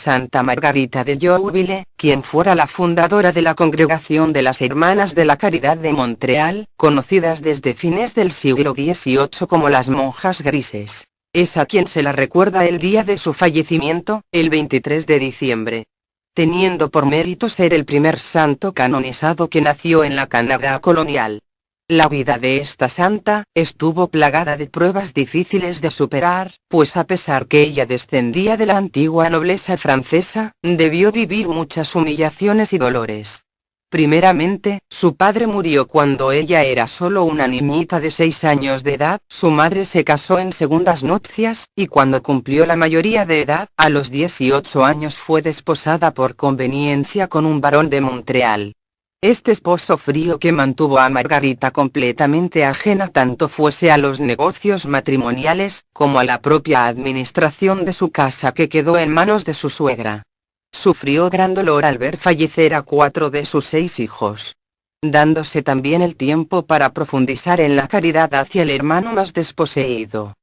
Santa Margarita de Jouville, quien fuera la fundadora de la Congregación de las Hermanas de la Caridad de Montreal, conocidas desde fines del siglo XVIII como las monjas grises. Es a quien se la recuerda el día de su fallecimiento, el 23 de diciembre. Teniendo por mérito ser el primer santo canonizado que nació en la Canadá colonial. La vida de esta santa estuvo plagada de pruebas difíciles de superar, pues a pesar que ella descendía de la antigua nobleza francesa, debió vivir muchas humillaciones y dolores. Primeramente, su padre murió cuando ella era solo una niñita de 6 años de edad, su madre se casó en segundas nupcias, y cuando cumplió la mayoría de edad, a los 18 años fue desposada por conveniencia con un varón de Montreal. Este esposo frío que mantuvo a Margarita completamente ajena tanto fuese a los negocios matrimoniales, como a la propia administración de su casa que quedó en manos de su suegra. Sufrió gran dolor al ver fallecer a 4 de sus 6 hijos. Dándose también el tiempo para profundizar en la caridad hacia el hermano más desposeído.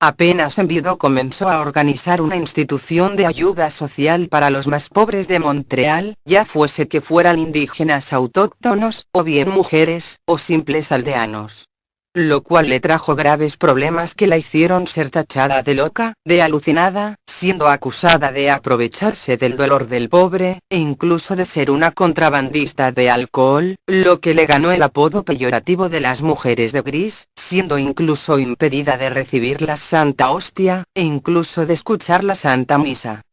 Apenas enviudó comenzó a organizar una institución de ayuda social para los más pobres de Montreal, ya fuese que fueran indígenas autóctonos, o bien mujeres, o simples aldeanos. Lo cual le trajo graves problemas que la hicieron ser tachada de loca, de alucinada, siendo acusada de aprovecharse del dolor del pobre, e incluso de ser una contrabandista de alcohol, lo que le ganó el apodo peyorativo de las mujeres de gris, siendo incluso impedida de recibir la Santa Hostia, e incluso de escuchar la Santa Misa.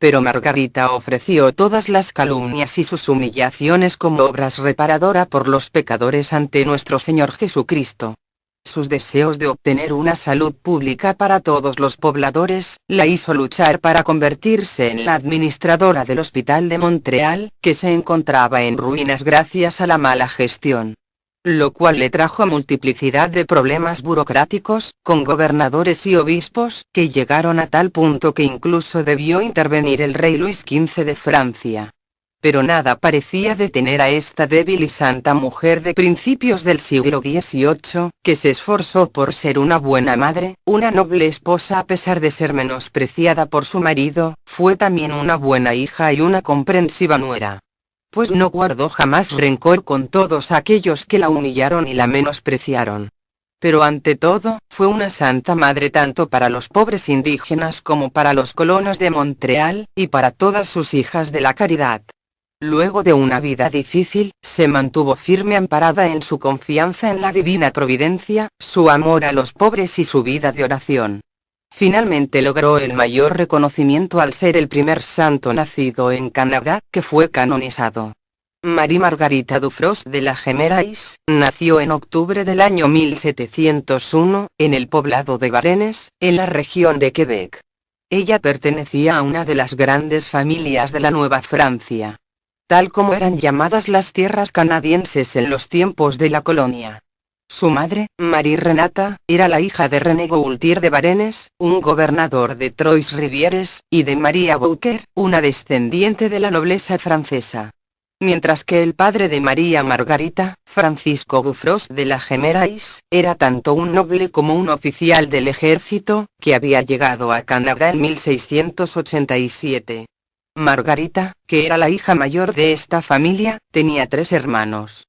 Pero Margarita ofreció todas las calumnias y sus humillaciones como obras reparadoras por los pecadores ante nuestro Señor Jesucristo. Sus deseos de obtener una salud pública para todos los pobladores, la hizo luchar para convertirse en la administradora del Hospital de Montreal, que se encontraba en ruinas gracias a la mala gestión. Lo cual le trajo multiplicidad de problemas burocráticos, con gobernadores y obispos, que llegaron a tal punto que incluso debió intervenir el rey Luis XV de Francia. Pero nada parecía detener a esta débil y santa mujer de principios del siglo XVIII, que se esforzó por ser una buena madre, una noble esposa a pesar de ser menospreciada por su marido, fue también una buena hija y una comprensiva nuera. Pues no guardó jamás rencor con todos aquellos que la humillaron y la menospreciaron. Pero ante todo, fue una santa madre tanto para los pobres indígenas como para los colonos de Montreal, y para todas sus hijas de la caridad. Luego de una vida difícil, se mantuvo firme amparada en su confianza en la divina providencia, su amor a los pobres y su vida de oración. Finalmente logró el mayor reconocimiento al ser el primer santo nacido en Canadá, que fue canonizado. Marie Margarita Dufros de la Gemerais, nació en octubre del año 1701, en el poblado de Varennes, en la región de Quebec. Ella pertenecía a una de las grandes familias de la Nueva Francia. Tal como eran llamadas las tierras canadienses en los tiempos de la colonia. Su madre, Marie Renata, era la hija de René Gaultier de Varennes, un gobernador de Trois-Rivières, y de María Bouquer, una descendiente de la nobleza francesa. Mientras que el padre de María Margarita, Francisco Dufros de la Gemerais, era tanto un noble como un oficial del ejército, que había llegado a Canadá en 1687. Margarita, que era la hija mayor de esta familia, tenía 3 hermanos.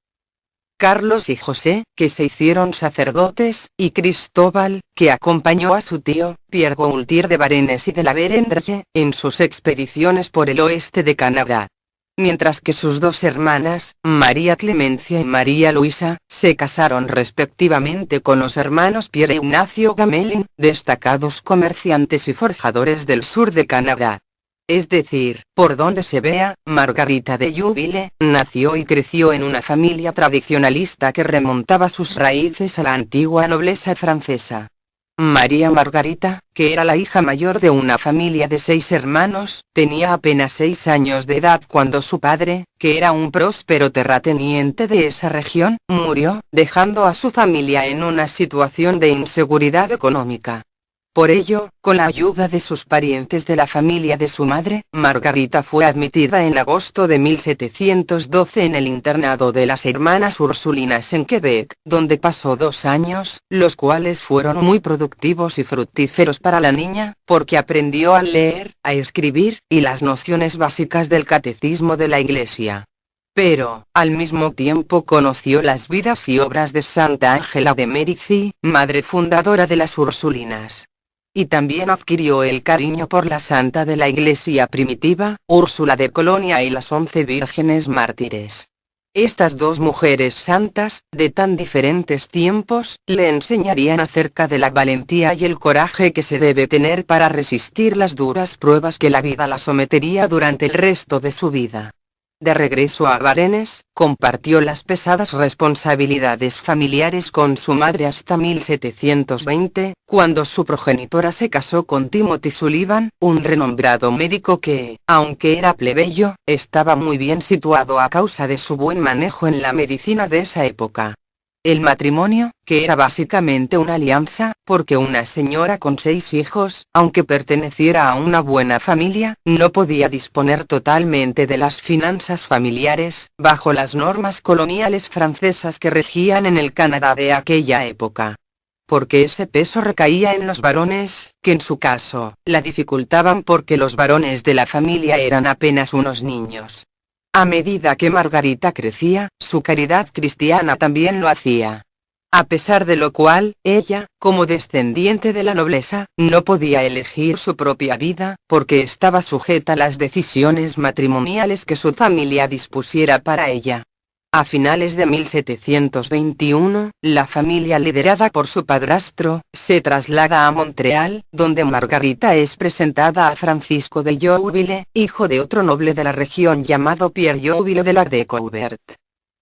Carlos y José, que se hicieron sacerdotes, y Cristóbal, que acompañó a su tío, Pierre Gaultier de Varennes y de la Vérendrye, en sus expediciones por el oeste de Canadá. Mientras que sus 2 hermanas, María Clemencia y María Luisa, se casaron respectivamente con los hermanos Pierre e Ignacio Gamelin, destacados comerciantes y forjadores del sur de Canadá. Es decir, por donde se vea, Margarita de Jouville, nació y creció en una familia tradicionalista que remontaba sus raíces a la antigua nobleza francesa. María Margarita, que era la hija mayor de una familia de 6 hermanos, tenía apenas 6 años de edad cuando su padre, que era un próspero terrateniente de esa región, murió, dejando a su familia en una situación de inseguridad económica. Por ello, con la ayuda de sus parientes de la familia de su madre, Margarita fue admitida en agosto de 1712 en el internado de las Hermanas Ursulinas en Quebec, donde pasó 2 años, los cuales fueron muy productivos y fructíferos para la niña, porque aprendió a leer, a escribir, y las nociones básicas del catecismo de la Iglesia. Pero, al mismo tiempo conoció las vidas y obras de Santa Ángela de Merici, madre fundadora de las Ursulinas. Y también adquirió el cariño por la santa de la Iglesia primitiva, Úrsula de Colonia y las 11 vírgenes mártires. Estas 2 mujeres santas, de tan diferentes tiempos, le enseñarían acerca de la valentía y el coraje que se debe tener para resistir las duras pruebas que la vida la sometería durante el resto de su vida. De regreso a Varennes, compartió las pesadas responsabilidades familiares con su madre hasta 1720, cuando su progenitora se casó con Timothy Sullivan, un renombrado médico que, aunque era plebeyo, estaba muy bien situado a causa de su buen manejo en la medicina de esa época. El matrimonio, que era básicamente una alianza, porque una señora con 6 hijos, aunque perteneciera a una buena familia, no podía disponer totalmente de las finanzas familiares, bajo las normas coloniales francesas que regían en el Canadá de aquella época. Porque ese peso recaía en los varones, que en su caso, la dificultaban porque los varones de la familia eran apenas unos niños. A medida que Margarita crecía, su caridad cristiana también lo hacía. A pesar de lo cual, ella, como descendiente de la nobleza, no podía elegir su propia vida, porque estaba sujeta a las decisiones matrimoniales que su familia dispusiera para ella. A finales de 1721, la familia liderada por su padrastro, se traslada a Montreal, donde Margarita es presentada a Francisco de Jouville, hijo de otro noble de la región llamado Pierre Jouville de la Découverte.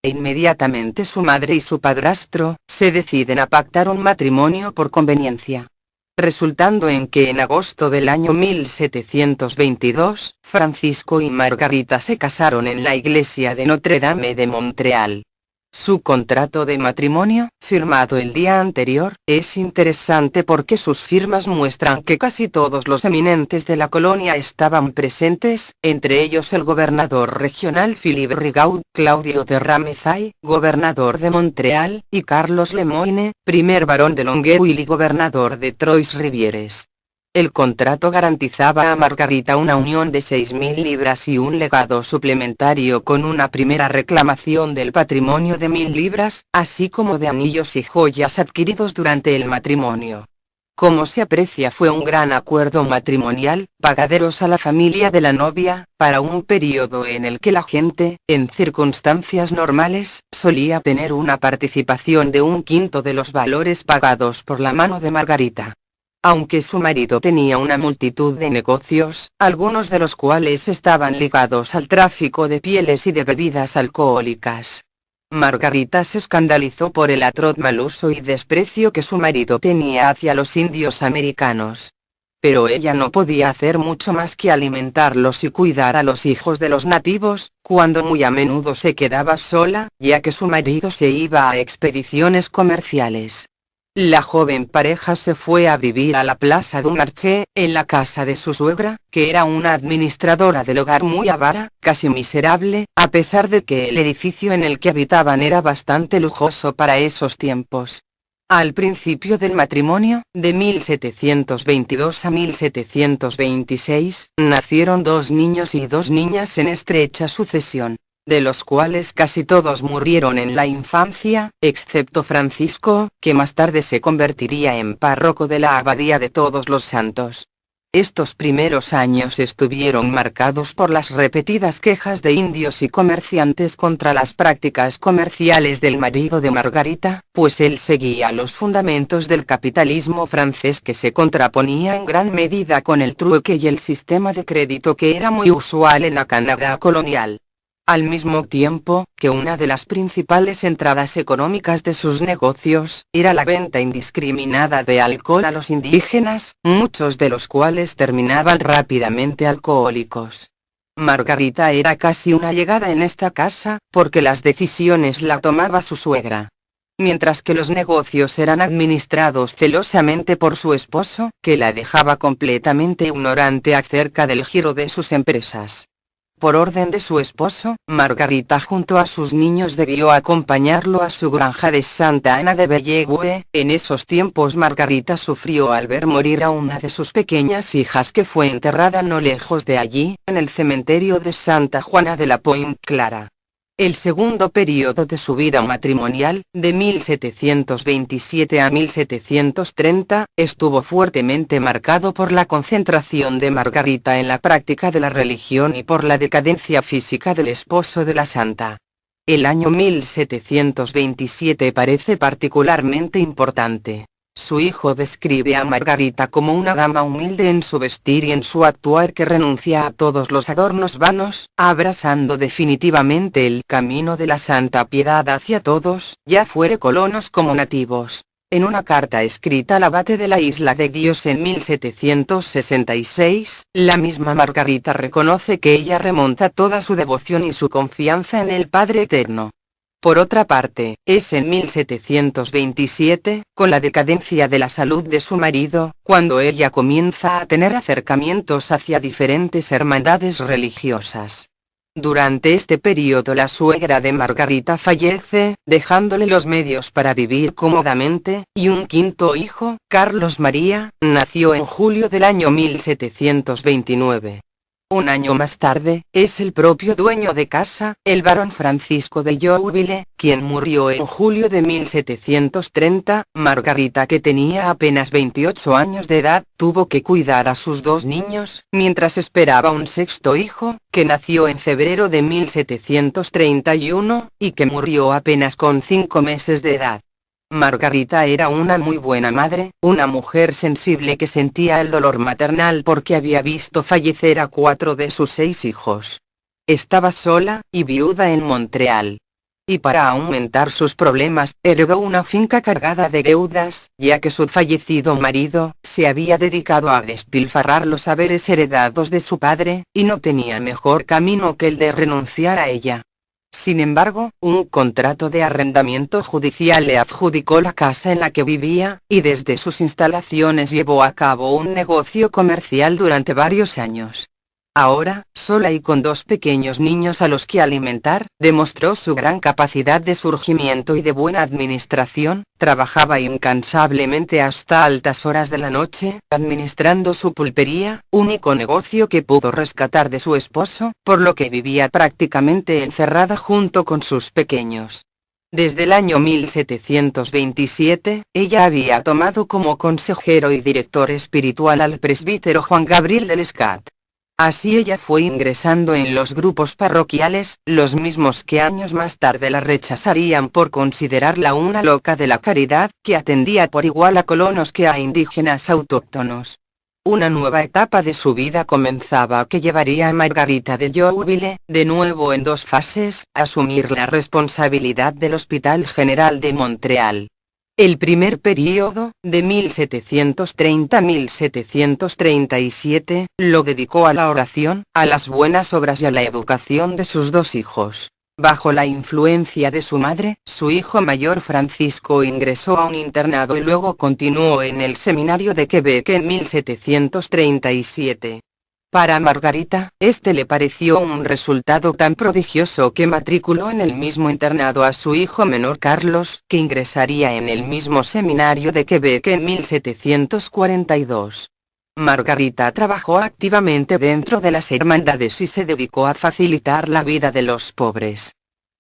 E inmediatamente su madre y su padrastro, se deciden a pactar un matrimonio por conveniencia. Resultando en que en agosto del año 1722, Francisco y Margarita se casaron en la iglesia de Notre Dame de Montreal. Su contrato de matrimonio, firmado el día anterior, es interesante porque sus firmas muestran que casi todos los eminentes de la colonia estaban presentes, entre ellos el gobernador regional Philippe Rigaud, Claudio de Ramezay, gobernador de Montreal, y Carlos Le Moyne, primer barón de Longueuil y gobernador de Trois-Rivières. El contrato garantizaba a Margarita una unión de 6.000 libras y un legado suplementario con una primera reclamación del patrimonio de 1.000 libras, así como de anillos y joyas adquiridos durante el matrimonio. Como se aprecia, fue un gran acuerdo matrimonial, pagaderos a la familia de la novia, para un periodo en el que la gente, en circunstancias normales, solía tener una participación de 1/5 de los valores pagados por la mano de Margarita. Aunque su marido tenía una multitud de negocios, algunos de los cuales estaban ligados al tráfico de pieles y de bebidas alcohólicas. Margarita se escandalizó por el atroz mal uso y desprecio que su marido tenía hacia los indios americanos. Pero ella no podía hacer mucho más que alimentarlos y cuidar a los hijos de los nativos, cuando muy a menudo se quedaba sola, ya que su marido se iba a expediciones comerciales. La joven pareja se fue a vivir a la Plaza du Marché, en la casa de su suegra, que era una administradora del hogar muy avara, casi miserable, a pesar de que el edificio en el que habitaban era bastante lujoso para esos tiempos. Al principio del matrimonio, de 1722 a 1726, nacieron 2 niños y 2 niñas en estrecha sucesión, de los cuales casi todos murieron en la infancia, excepto Francisco, que más tarde se convertiría en párroco de la Abadía de Todos los Santos. Estos primeros años estuvieron marcados por las repetidas quejas de indios y comerciantes contra las prácticas comerciales del marido de Margarita, pues él seguía los fundamentos del capitalismo francés que se contraponía en gran medida con el trueque y el sistema de crédito que era muy usual en la Canadá colonial. Al mismo tiempo, que una de las principales entradas económicas de sus negocios, era la venta indiscriminada de alcohol a los indígenas, muchos de los cuales terminaban rápidamente alcohólicos. Margarita era casi una allegada en esta casa, porque las decisiones la tomaba su suegra. mientras que los negocios eran administrados celosamente por su esposo, que la dejaba completamente ignorante acerca del giro de sus empresas. Por orden de su esposo, Margarita junto a sus niños debió acompañarlo a su granja de Santa Ana de Bellegue. En esos tiempos Margarita sufrió al ver morir a una de sus pequeñas hijas, que fue enterrada no lejos de allí, en el cementerio de Santa Juana de la Pointe Clara. El segundo período de su vida matrimonial, de 1727 a 1730, estuvo fuertemente marcado por la concentración de Margarita en la práctica de la religión y por la decadencia física del esposo de la santa. El año 1727 parece particularmente importante. Su hijo describe a Margarita como una dama humilde en su vestir y en su actuar, que renuncia a todos los adornos vanos, abrazando definitivamente el camino de la santa piedad hacia todos, ya fuere colonos como nativos. En una carta escrita al abate de la Isla de Dios en 1766, la misma Margarita reconoce que ella remonta toda su devoción y su confianza en el Padre Eterno. Por otra parte, es en 1727, con la decadencia de la salud de su marido, cuando ella comienza a tener acercamientos hacia diferentes hermandades religiosas. Durante este período la suegra de Margarita fallece, dejándole los medios para vivir cómodamente, y un quinto hijo, Carlos María, nació en julio del año 1729. Un año más tarde, es el propio dueño de casa, el barón Francisco de Jouville, quien murió en julio de 1730. Margarita, que tenía apenas 28 años de edad, tuvo que cuidar a sus dos niños, mientras esperaba un sexto hijo, que nació en febrero de 1731, y que murió apenas con 5 meses de edad. Margarita era una muy buena madre, una mujer sensible que sentía el dolor maternal porque había visto fallecer a 4 de sus 6 hijos. Estaba sola, y viuda en Montreal. Y para aumentar sus problemas, heredó una finca cargada de deudas, ya que su fallecido marido se había dedicado a despilfarrar los haberes heredados de su padre, y no tenía mejor camino que el de renunciar a ella. Sin embargo, un contrato de arrendamiento judicial le adjudicó la casa en la que vivía, y desde sus instalaciones llevó a cabo un negocio comercial durante varios años. Ahora, sola y con 2 pequeños niños a los que alimentar, demostró su gran capacidad de surgimiento y de buena administración. Trabajaba incansablemente hasta altas horas de la noche, administrando su pulpería, único negocio que pudo rescatar de su esposo, por lo que vivía prácticamente encerrada junto con sus pequeños. Desde el año 1727, ella había tomado como consejero y director espiritual al presbítero Juan Gabriel de Lescat. Así ella fue ingresando en los grupos parroquiales, los mismos que años más tarde la rechazarían por considerarla una loca de la caridad, que atendía por igual a colonos que a indígenas autóctonos. Una nueva etapa de su vida comenzaba, que llevaría a Margarita de Jouville, de nuevo en 2 fases, a asumir la responsabilidad del Hospital General de Montreal. El primer período, de 1730 a 1737, lo dedicó a la oración, a las buenas obras y a la educación de sus 2 hijos. Bajo la influencia de su madre, su hijo mayor Francisco ingresó a un internado y luego continuó en el seminario de Quebec en 1737. Para Margarita, este le pareció un resultado tan prodigioso que matriculó en el mismo internado a su hijo menor Carlos, que ingresaría en el mismo seminario de Quebec en 1742. Margarita trabajó activamente dentro de las hermandades y se dedicó a facilitar la vida de los pobres.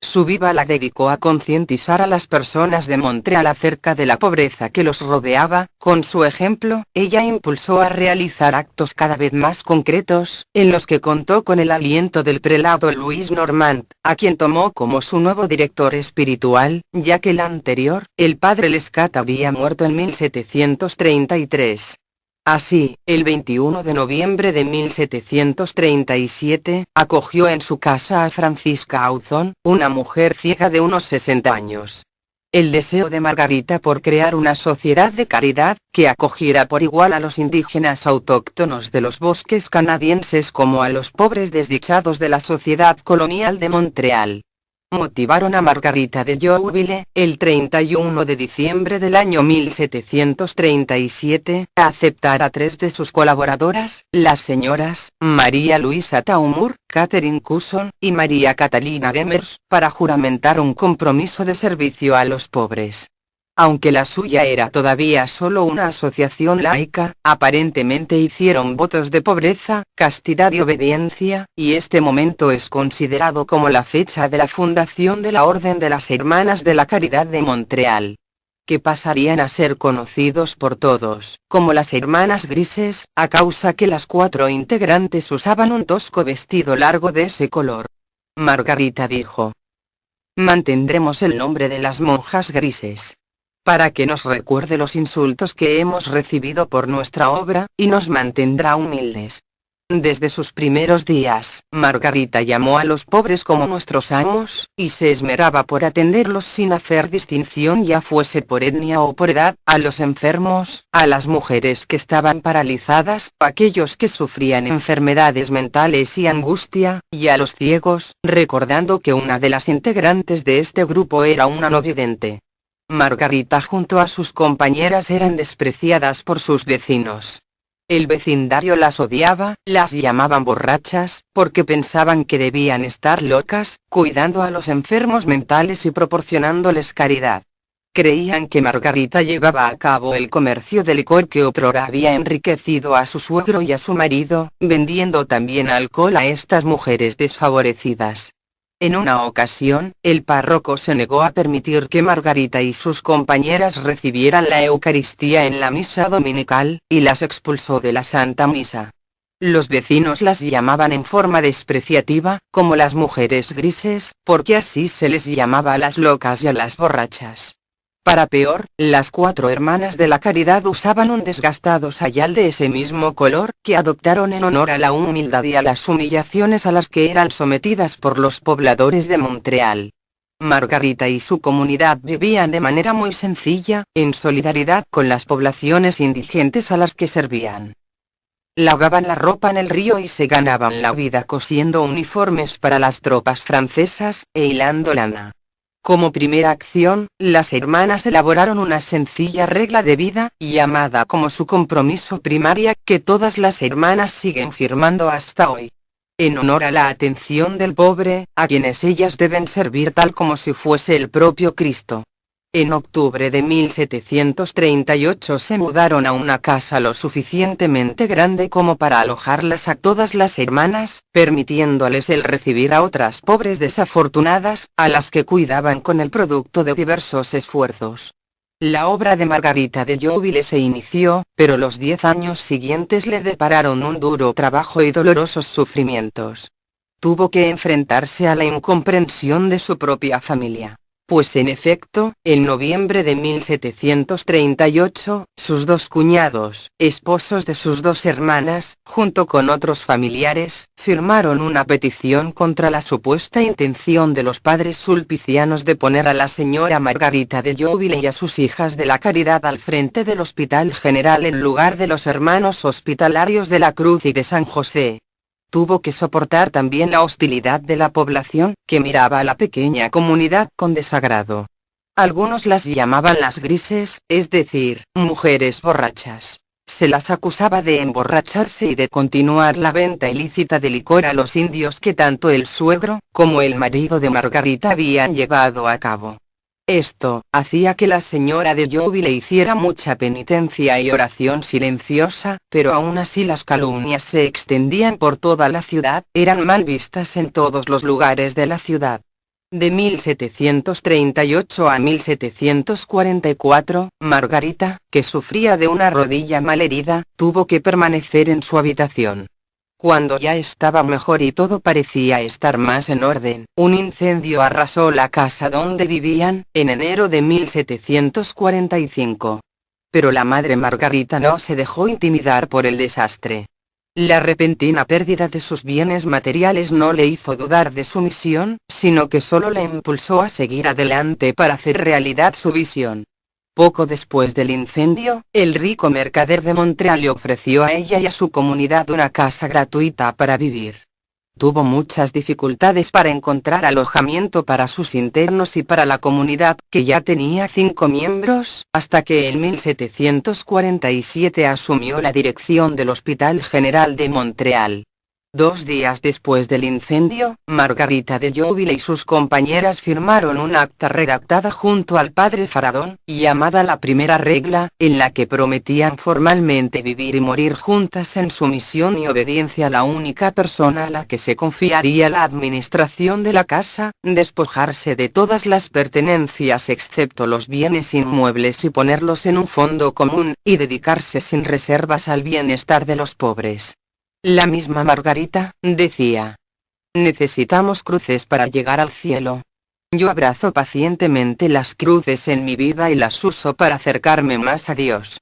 Su vida la dedicó a concientizar a las personas de Montreal acerca de la pobreza que los rodeaba. Con su ejemplo, ella impulsó a realizar actos cada vez más concretos, en los que contó con el aliento del prelado Louis Normand, a quien tomó como su nuevo director espiritual, ya que el anterior, el padre Lescat, había muerto en 1733. Así, el 21 de noviembre de 1737, acogió en su casa a Francisca Auzón, una mujer ciega de unos 60 años. El deseo de Margarita por crear una sociedad de caridad, que acogiera por igual a los indígenas autóctonos de los bosques canadienses como a los pobres desdichados de la sociedad colonial de Montreal. motivaron a Margarita de Joinville, el 31 de diciembre del año 1737, a aceptar a tres de sus colaboradoras, las señoras María Luisa Taumur, Catherine Cusson y María Catalina Demers, para juramentar un compromiso de servicio a los pobres. Aunque la suya era todavía solo una asociación laica, aparentemente hicieron votos de pobreza, castidad y obediencia, y este momento es considerado como la fecha de la fundación de la Orden de las Hermanas de la Caridad de Montreal, que pasarían a ser conocidos por todos como las Hermanas Grises, a causa que las cuatro integrantes usaban un tosco vestido largo de ese color. Margarita dijo: "Mantendremos el nombre de las monjas grises, para que nos recuerde los insultos que hemos recibido por nuestra obra, y nos mantendrá humildes". Desde sus primeros días, Margarita llamó a los pobres como nuestros amos, y se esmeraba por atenderlos sin hacer distinción, ya fuese por etnia o por edad, a los enfermos, a las mujeres que estaban paralizadas, a aquellos que sufrían enfermedades mentales y angustia, y a los ciegos, recordando que una de las integrantes de este grupo era una no vidente. Margarita junto a sus compañeras eran despreciadas por sus vecinos. El vecindario las odiaba, las llamaban borrachas, porque pensaban que debían estar locas, cuidando a los enfermos mentales y proporcionándoles caridad. Creían que Margarita llevaba a cabo el comercio de licor que otrora había enriquecido a su suegro y a su marido, vendiendo también alcohol a estas mujeres desfavorecidas. En una ocasión, el párroco se negó a permitir que Margarita y sus compañeras recibieran la Eucaristía en la misa dominical, y las expulsó de la Santa Misa. Los vecinos las llamaban en forma despreciativa, como las mujeres grises, porque así se les llamaba a las locas y a las borrachas. Para peor, las cuatro hermanas de la caridad usaban un desgastado sayal de ese mismo color, que adoptaron en honor a la humildad y a las humillaciones a las que eran sometidas por los pobladores de Montreal. Margarita y su comunidad vivían de manera muy sencilla, en solidaridad con las poblaciones indigentes a las que servían. Lavaban la ropa en el río y se ganaban la vida cosiendo uniformes para las tropas francesas, e hilando lana. Como primera acción, las hermanas elaboraron una sencilla regla de vida, llamada como su compromiso primaria, que todas las hermanas siguen firmando hasta hoy. En honor a la atención del pobre, a quienes ellas deben servir tal como si fuese el propio Cristo. En octubre de 1738 se mudaron a una casa lo suficientemente grande como para alojarlas a todas las hermanas, permitiéndoles el recibir a otras pobres desafortunadas, a las que cuidaban con el producto de diversos esfuerzos. La obra de Margarita de Joinville se inició, pero los 10 años siguientes le depararon un duro trabajo y dolorosos sufrimientos. Tuvo que enfrentarse a la incomprensión de su propia familia. Pues en efecto, en noviembre de 1738, sus dos cuñados, esposos de sus dos hermanas, junto con otros familiares, firmaron una petición contra la supuesta intención de los padres sulpicianos de poner a la señora Margarita de Joinville y a sus hijas de la caridad al frente del Hospital General en lugar de los hermanos hospitalarios de la Cruz y de San José. Tuvo que soportar también la hostilidad de la población, que miraba a la pequeña comunidad con desagrado. Algunos las llamaban las grises, es decir, mujeres borrachas. Se las acusaba de emborracharse y de continuar la venta ilícita de licor a los indios que tanto el suegro, como el marido de Margarita habían llevado a cabo. Esto hacía que la señora de Joinville hiciera mucha penitencia y oración silenciosa, pero aún así las calumnias se extendían por toda la ciudad, eran mal vistas en todos los lugares de la ciudad. De 1738 a 1744, Margarita, que sufría de una rodilla malherida, tuvo que permanecer en su habitación. Cuando ya estaba mejor y todo parecía estar más en orden, un incendio arrasó la casa donde vivían, en enero de 1745. Pero la madre Margarita no se dejó intimidar por el desastre. La repentina pérdida de sus bienes materiales no le hizo dudar de su misión, sino que solo le impulsó a seguir adelante para hacer realidad su visión. Poco después del incendio, el rico mercader de Montreal le ofreció a ella y a su comunidad una casa gratuita para vivir. Tuvo muchas dificultades para encontrar alojamiento para sus internos y para la comunidad, que ya tenía 5 miembros, hasta que en 1747 asumió la dirección del Hospital General de Montreal. 2 días después del incendio, Margarita de Jouville y sus compañeras firmaron un acta redactada junto al padre Faradón, llamada la Primera Regla, en la que prometían formalmente vivir y morir juntas en sumisión y obediencia a la única persona a la que se confiaría la administración de la casa, despojarse de todas las pertenencias excepto los bienes inmuebles y ponerlos en un fondo común, y dedicarse sin reservas al bienestar de los pobres. La misma Margarita decía: necesitamos cruces para llegar al cielo. Yo abrazo pacientemente las cruces en mi vida y las uso para acercarme más a Dios.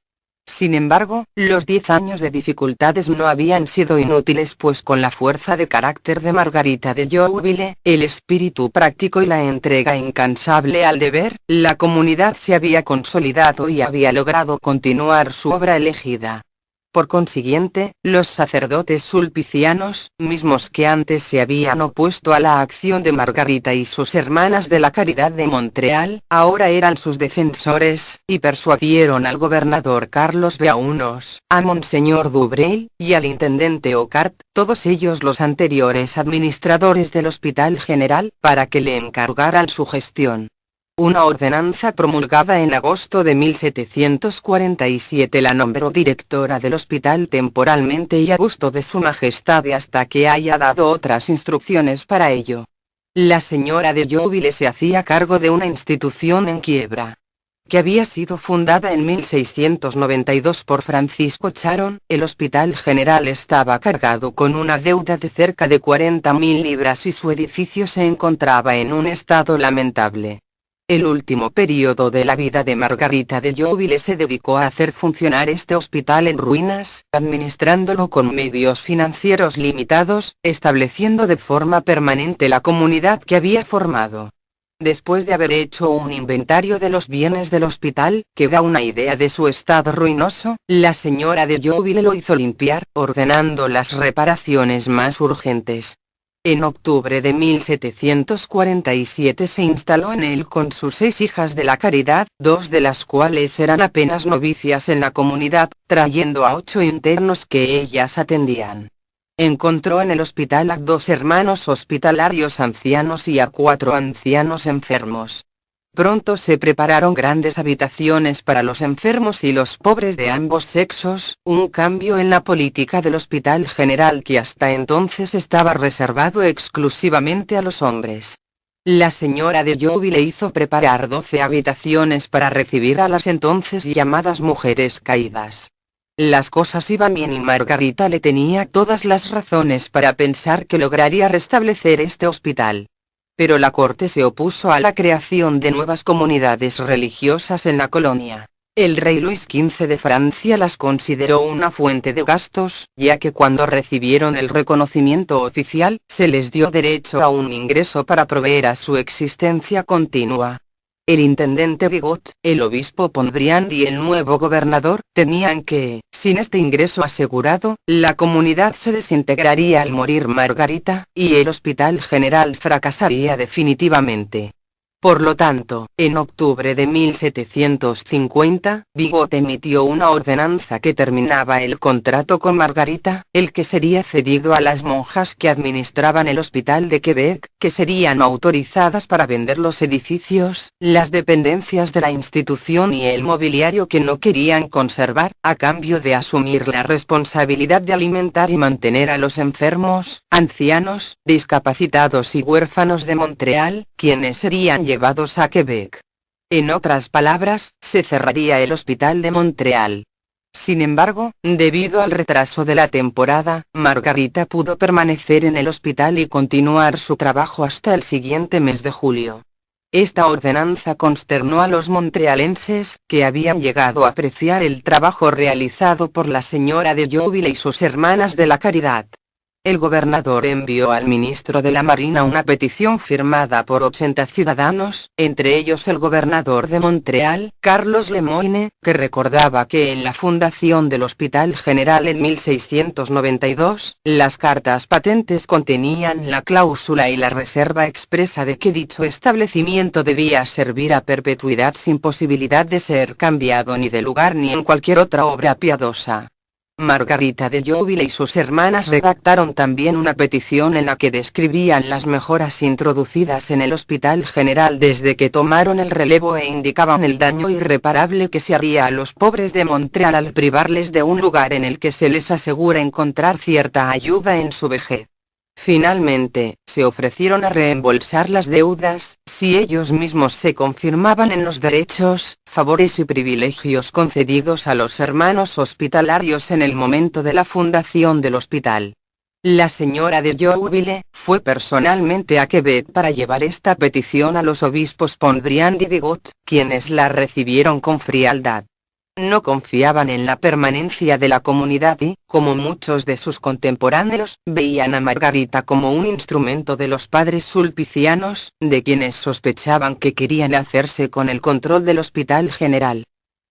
Sin embargo, los 10 años de dificultades no habían sido inútiles, pues con la fuerza de carácter de Margarita de Jouville, el espíritu práctico y la entrega incansable al deber, la comunidad se había consolidado y había logrado continuar su obra elegida. Por consiguiente, los sacerdotes sulpicianos, mismos que antes se habían opuesto a la acción de Margarita y sus hermanas de la Caridad de Montreal, ahora eran sus defensores, y persuadieron al gobernador Carlos Beaunos, a Monseñor Dubreuil, y al intendente Ocart, todos ellos los anteriores administradores del Hospital General, para que le encargaran su gestión. Una ordenanza promulgada en agosto de 1747 la nombró directora del hospital temporalmente y a gusto de su majestad y hasta que haya dado otras instrucciones para ello. La señora de Jouville se hacía cargo de una institución en quiebra, que había sido fundada en 1692 por Francisco Charon. El Hospital General estaba cargado con una deuda de cerca de 40.000 libras y su edificio se encontraba en un estado lamentable. El último periodo de la vida de Margarita de Jouville se dedicó a hacer funcionar este hospital en ruinas, administrándolo con medios financieros limitados, estableciendo de forma permanente la comunidad que había formado. Después de haber hecho un inventario de los bienes del hospital, que da una idea de su estado ruinoso, la señora de Jouville lo hizo limpiar, ordenando las reparaciones más urgentes. En octubre de 1747 se instaló en él con sus 6 hijas de la caridad, 2 de las cuales eran apenas novicias en la comunidad, trayendo a 8 internos que ellas atendían. Encontró en el hospital a 2 hermanos hospitalarios ancianos y a 4 ancianos enfermos. Pronto se prepararon grandes habitaciones para los enfermos y los pobres de ambos sexos, un cambio en la política del Hospital General que hasta entonces estaba reservado exclusivamente a los hombres. La señora de Jouville hizo preparar 12 habitaciones para recibir a las entonces llamadas mujeres caídas. Las cosas iban bien y Margarita le tenía todas las razones para pensar que lograría restablecer este hospital. Pero la corte se opuso a la creación de nuevas comunidades religiosas en la colonia. El rey Luis XV de Francia las consideró una fuente de gastos, ya que cuando recibieron el reconocimiento oficial, se les dio derecho a un ingreso para proveer a su existencia continua. El intendente Bigot, el obispo Pondriand y el nuevo gobernador, temían que, sin este ingreso asegurado, la comunidad se desintegraría al morir Margarita, y el Hospital General fracasaría definitivamente. Por lo tanto, en octubre de 1750, Bigot emitió una ordenanza que terminaba el contrato con Margarita, el que sería cedido a las monjas que administraban el hospital de Quebec, que serían autorizadas para vender los edificios, las dependencias de la institución y el mobiliario que no querían conservar, a cambio de asumir la responsabilidad de alimentar y mantener a los enfermos, ancianos, discapacitados y huérfanos de Montreal, quienes serían llevados a Quebec. En otras palabras, se cerraría el Hospital de Montreal. Sin embargo, debido al retraso de la temporada, Margarita pudo permanecer en el hospital y continuar su trabajo hasta el siguiente mes de julio. Esta ordenanza consternó a los montrealenses, que habían llegado a apreciar el trabajo realizado por la señora de Jouville y sus hermanas de la caridad. El gobernador envió al ministro de la Marina una petición firmada por 80 ciudadanos, entre ellos el gobernador de Montreal, Carlos Lemoyne, que recordaba que en la fundación del Hospital General en 1692, las cartas patentes contenían la cláusula y la reserva expresa de que dicho establecimiento debía servir a perpetuidad sin posibilidad de ser cambiado ni de lugar ni en cualquier otra obra piadosa. Margarita de Jouville y sus hermanas redactaron también una petición en la que describían las mejoras introducidas en el Hospital General desde que tomaron el relevo e indicaban el daño irreparable que se haría a los pobres de Montreal al privarles de un lugar en el que se les asegura encontrar cierta ayuda en su vejez. Finalmente, se ofrecieron a reembolsar las deudas, si ellos mismos se confirmaban en los derechos, favores y privilegios concedidos a los hermanos hospitalarios en el momento de la fundación del hospital. La señora de Jouville fue personalmente a Quebec para llevar esta petición a los obispos Pondrian y Bigot, quienes la recibieron con frialdad. No confiaban en la permanencia de la comunidad y, como muchos de sus contemporáneos, veían a Margarita como un instrumento de los padres sulpicianos, de quienes sospechaban que querían hacerse con el control del Hospital General.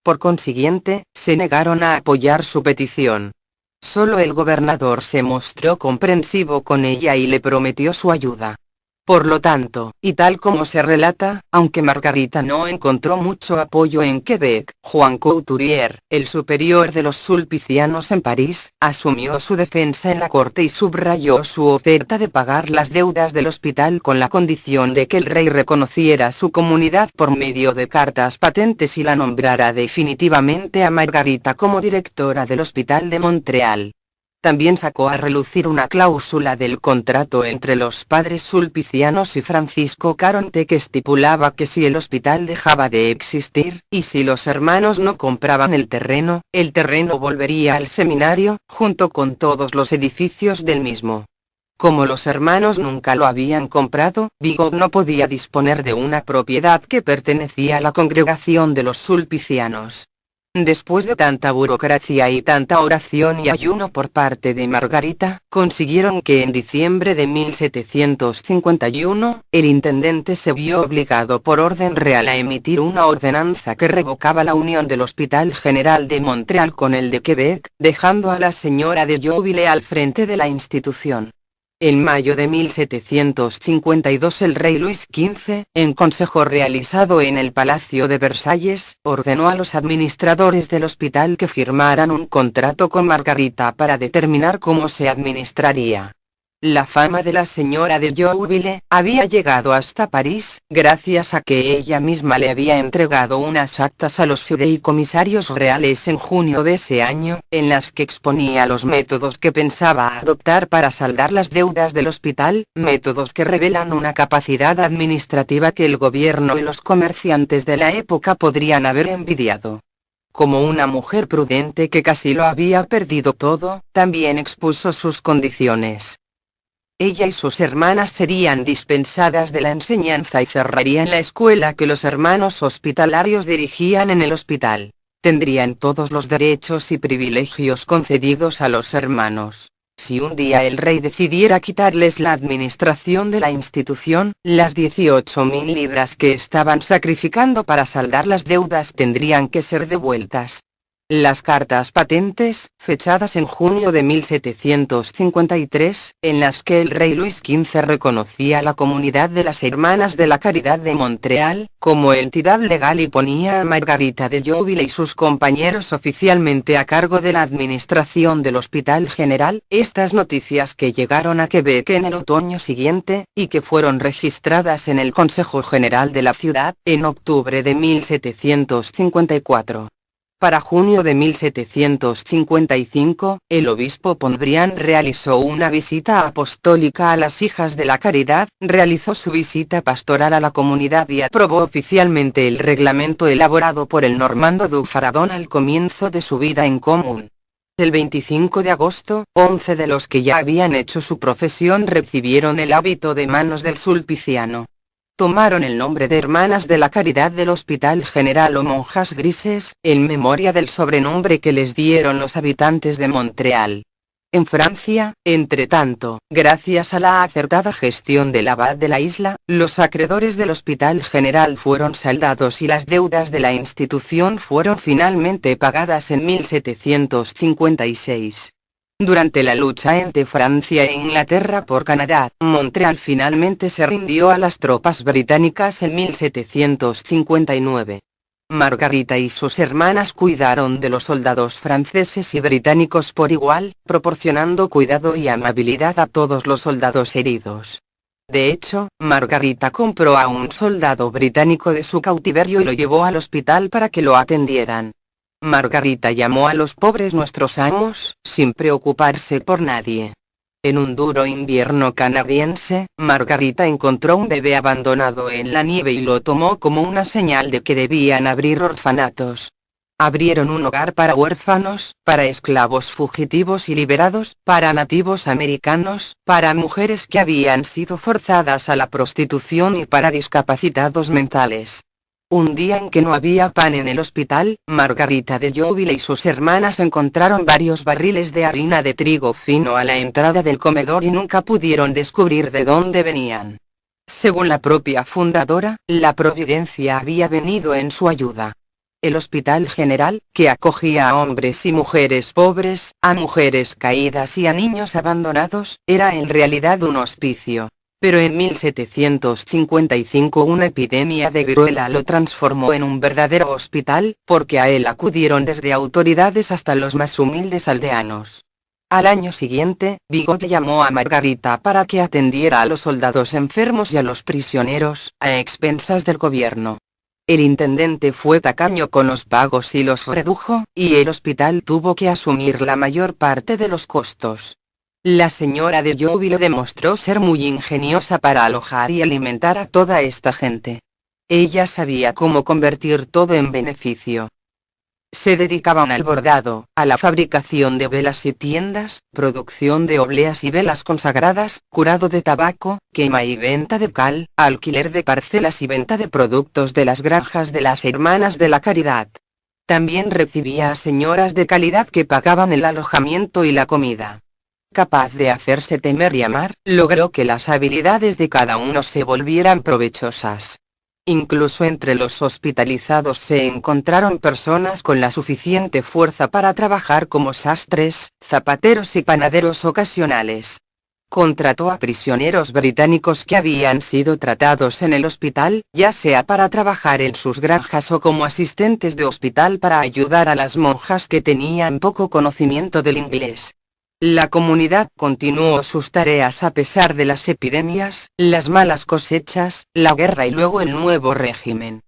Por consiguiente, se negaron a apoyar su petición. Solo el gobernador se mostró comprensivo con ella y le prometió su ayuda. Por lo tanto, y tal como se relata, aunque Margarita no encontró mucho apoyo en Quebec, Juan Couturier, el superior de los sulpicianos en París, asumió su defensa en la corte y subrayó su oferta de pagar las deudas del hospital con la condición de que el rey reconociera su comunidad por medio de cartas patentes y la nombrara definitivamente a Margarita como directora del Hospital de Montreal. También sacó a relucir una cláusula del contrato entre los padres sulpicianos y Francisco Caronte que estipulaba que si el hospital dejaba de existir, y si los hermanos no compraban el terreno volvería al seminario, junto con todos los edificios del mismo. Como los hermanos nunca lo habían comprado, Bigot no podía disponer de una propiedad que pertenecía a la congregación de los sulpicianos. Después de tanta burocracia y tanta oración y ayuno por parte de Margarita, consiguieron que en diciembre de 1751, el intendente se vio obligado por orden real a emitir una ordenanza que revocaba la unión del Hospital General de Montreal con el de Quebec, dejando a la señora de Jouville al frente de la institución. En mayo de 1752 el rey Luis XV, en consejo realizado en el Palacio de Versalles, ordenó a los administradores del hospital que firmaran un contrato con Margarita para determinar cómo se administraría. La fama de la señora de Jouville había llegado hasta París, gracias a que ella misma le había entregado unas actas a los fideicomisarios reales en junio de ese año, en las que exponía los métodos que pensaba adoptar para saldar las deudas del hospital, métodos que revelan una capacidad administrativa que el gobierno y los comerciantes de la época podrían haber envidiado. Como una mujer prudente que casi lo había perdido todo, también expuso sus condiciones. Ella y sus hermanas serían dispensadas de la enseñanza y cerrarían la escuela que los hermanos hospitalarios dirigían en el hospital. Tendrían todos los derechos y privilegios concedidos a los hermanos. Si un día el rey decidiera quitarles la administración de la institución, las 18.000 libras que estaban sacrificando para saldar las deudas tendrían que ser devueltas. Las cartas patentes, fechadas en junio de 1753, en las que el rey Luis XV reconocía la comunidad de las Hermanas de la Caridad de Montreal, como entidad legal y ponía a Margarita de Jouville y sus compañeros oficialmente a cargo de la administración del Hospital General, estas noticias que llegaron a Quebec en el otoño siguiente, y que fueron registradas en el Consejo General de la ciudad, en octubre de 1754. Para junio de 1755, el obispo Pondrian realizó una visita apostólica a las Hijas de la Caridad, realizó su visita pastoral a la comunidad y aprobó oficialmente el reglamento elaborado por el normando du Faradón al comienzo de su vida en común. El 25 de agosto, 11 de los que ya habían hecho su profesión recibieron el hábito de manos del sulpiciano. Tomaron el nombre de Hermanas de la Caridad del Hospital General o Monjas Grises, en memoria del sobrenombre que les dieron los habitantes de Montreal. En Francia, entretanto, gracias a la acertada gestión del abad de la isla, los acreedores del Hospital General fueron saldados y las deudas de la institución fueron finalmente pagadas en 1756. Durante la lucha entre Francia e Inglaterra por Canadá, Montreal finalmente se rindió a las tropas británicas en 1759. Margarita y sus hermanas cuidaron de los soldados franceses y británicos por igual, proporcionando cuidado y amabilidad a todos los soldados heridos. De hecho, Margarita compró a un soldado británico de su cautiverio y lo llevó al hospital para que lo atendieran. Margarita llamó a los pobres nuestros amos, sin preocuparse por nadie. En un duro invierno canadiense, Margarita encontró un bebé abandonado en la nieve y lo tomó como una señal de que debían abrir orfanatos. Abrieron un hogar para huérfanos, para esclavos fugitivos y liberados, para nativos americanos, para mujeres que habían sido forzadas a la prostitución y para discapacitados mentales. Un día en que no había pan en el hospital, Margarita de Yeovil y sus hermanas encontraron varios barriles de harina de trigo fino a la entrada del comedor y nunca pudieron descubrir de dónde venían. Según la propia fundadora, la providencia había venido en su ayuda. El Hospital General, que acogía a hombres y mujeres pobres, a mujeres caídas y a niños abandonados, era en realidad un hospicio. Pero en 1755 una epidemia de viruela lo transformó en un verdadero hospital, porque a él acudieron desde autoridades hasta los más humildes aldeanos. Al año siguiente, Bigot llamó a Margarita para que atendiera a los soldados enfermos y a los prisioneros, a expensas del gobierno. El intendente fue tacaño con los pagos y los redujo, y el hospital tuvo que asumir la mayor parte de los costos. La señora de Yeovil demostró ser muy ingeniosa para alojar y alimentar a toda esta gente. Ella sabía cómo convertir todo en beneficio. Se dedicaban al bordado, a la fabricación de velas y tiendas, producción de obleas y velas consagradas, curado de tabaco, quema y venta de cal, alquiler de parcelas y venta de productos de las granjas de las Hermanas de la Caridad. También recibía a señoras de calidad que pagaban el alojamiento y la comida. Capaz de hacerse temer y amar, logró que las habilidades de cada uno se volvieran provechosas. Incluso entre los hospitalizados se encontraron personas con la suficiente fuerza para trabajar como sastres, zapateros y panaderos ocasionales. Contrató a prisioneros británicos que habían sido tratados en el hospital, ya sea para trabajar en sus granjas o como asistentes de hospital para ayudar a las monjas que tenían poco conocimiento del inglés. La comunidad continuó sus tareas a pesar de las epidemias, las malas cosechas, la guerra y luego el nuevo régimen.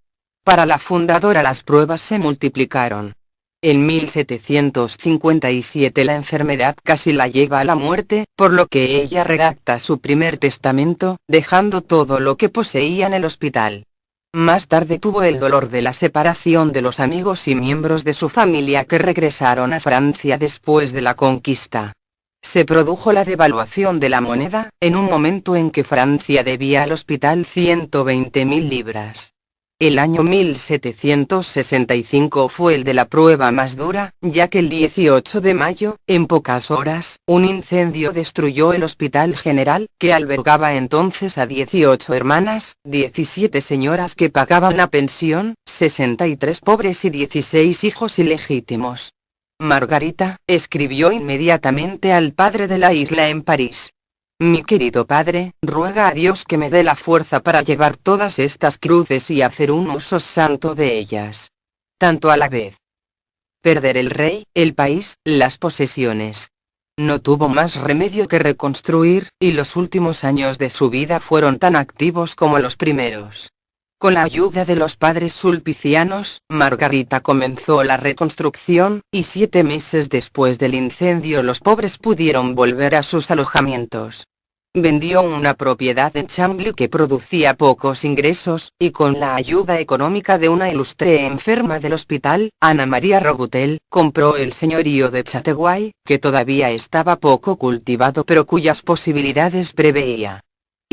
Para la fundadora las pruebas se multiplicaron. En 1757 la enfermedad casi la lleva a la muerte, por lo que ella redacta su primer testamento, dejando todo lo que poseía en el hospital. Más tarde tuvo el dolor de la separación de los amigos y miembros de su familia que regresaron a Francia después de la conquista. Se produjo la devaluación de la moneda, en un momento en que Francia debía al hospital 120.000 libras. El año 1765 fue el de la prueba más dura, ya que el 18 de mayo, en pocas horas, un incendio destruyó el Hospital General, que albergaba entonces a 18 hermanas, 17 señoras que pagaban la pensión, 63 pobres y 16 hijos ilegítimos. Margarita escribió inmediatamente al padre de la isla en París. Mi querido padre, ruega a Dios que me dé la fuerza para llevar todas estas cruces y hacer un uso santo de ellas. Tanto a la vez. Perder el rey, el país, las posesiones. No tuvo más remedio que reconstruir, y los últimos años de su vida fueron tan activos como los primeros. Con la ayuda de los padres sulpicianos, Margarita comenzó la reconstrucción, y 7 meses después del incendio los pobres pudieron volver a sus alojamientos. Vendió una propiedad en Chambly que producía pocos ingresos, y con la ayuda económica de una ilustre enferma del hospital, Ana María Robutel, compró el señorío de Chateauguay, que todavía estaba poco cultivado pero cuyas posibilidades preveía.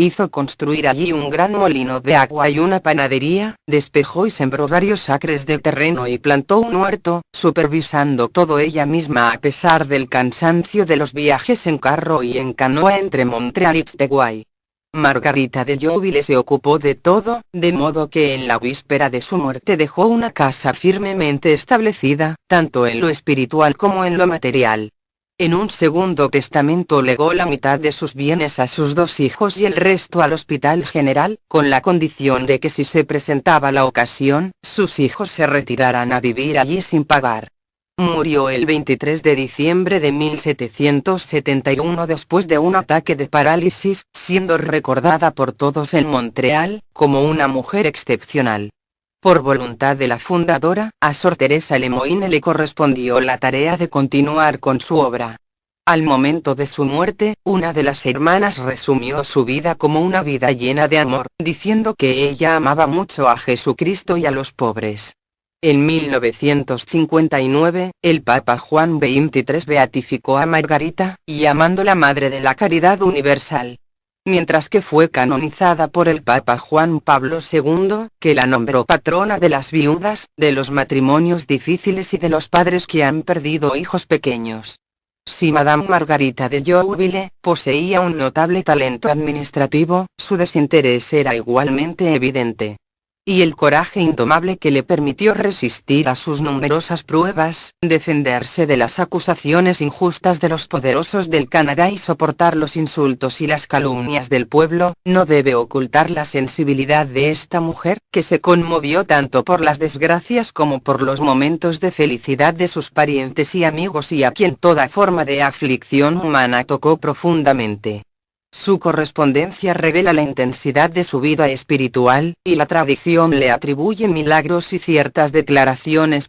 Hizo construir allí un gran molino de agua y una panadería, despejó y sembró varios acres de terreno y plantó un huerto, supervisando todo ella misma a pesar del cansancio de los viajes en carro y en canoa entre Montreal y Ixteguay. Margarita de Jouville se ocupó de todo, de modo que en la víspera de su muerte dejó una casa firmemente establecida, tanto en lo espiritual como en lo material. En un segundo testamento legó la mitad de sus bienes a sus 2 hijos y el resto al Hospital General, con la condición de que si se presentaba la ocasión, sus hijos se retiraran a vivir allí sin pagar. Murió el 23 de diciembre de 1771 después de un ataque de parálisis, siendo recordada por todos en Montreal, como una mujer excepcional. Por voluntad de la fundadora, a Sor Teresa Lemoine le correspondió la tarea de continuar con su obra. Al momento de su muerte, una de las hermanas resumió su vida como una vida llena de amor, diciendo que ella amaba mucho a Jesucristo y a los pobres. En 1959, el Papa Juan XXIII beatificó a Margarita, llamándola Madre de la Caridad Universal. Mientras que fue canonizada por el Papa Juan Pablo II, que la nombró patrona de las viudas, de los matrimonios difíciles y de los padres que han perdido hijos pequeños. Si Madame Margarita de Jouville poseía un notable talento administrativo, su desinterés era igualmente evidente. Y el coraje indomable que le permitió resistir a sus numerosas pruebas, defenderse de las acusaciones injustas de los poderosos del Canadá y soportar los insultos y las calumnias del pueblo, no debe ocultar la sensibilidad de esta mujer, que se conmovió tanto por las desgracias como por los momentos de felicidad de sus parientes y amigos y a quien toda forma de aflicción humana tocó profundamente. Su correspondencia revela la intensidad de su vida espiritual, y la tradición le atribuye milagros y ciertas declaraciones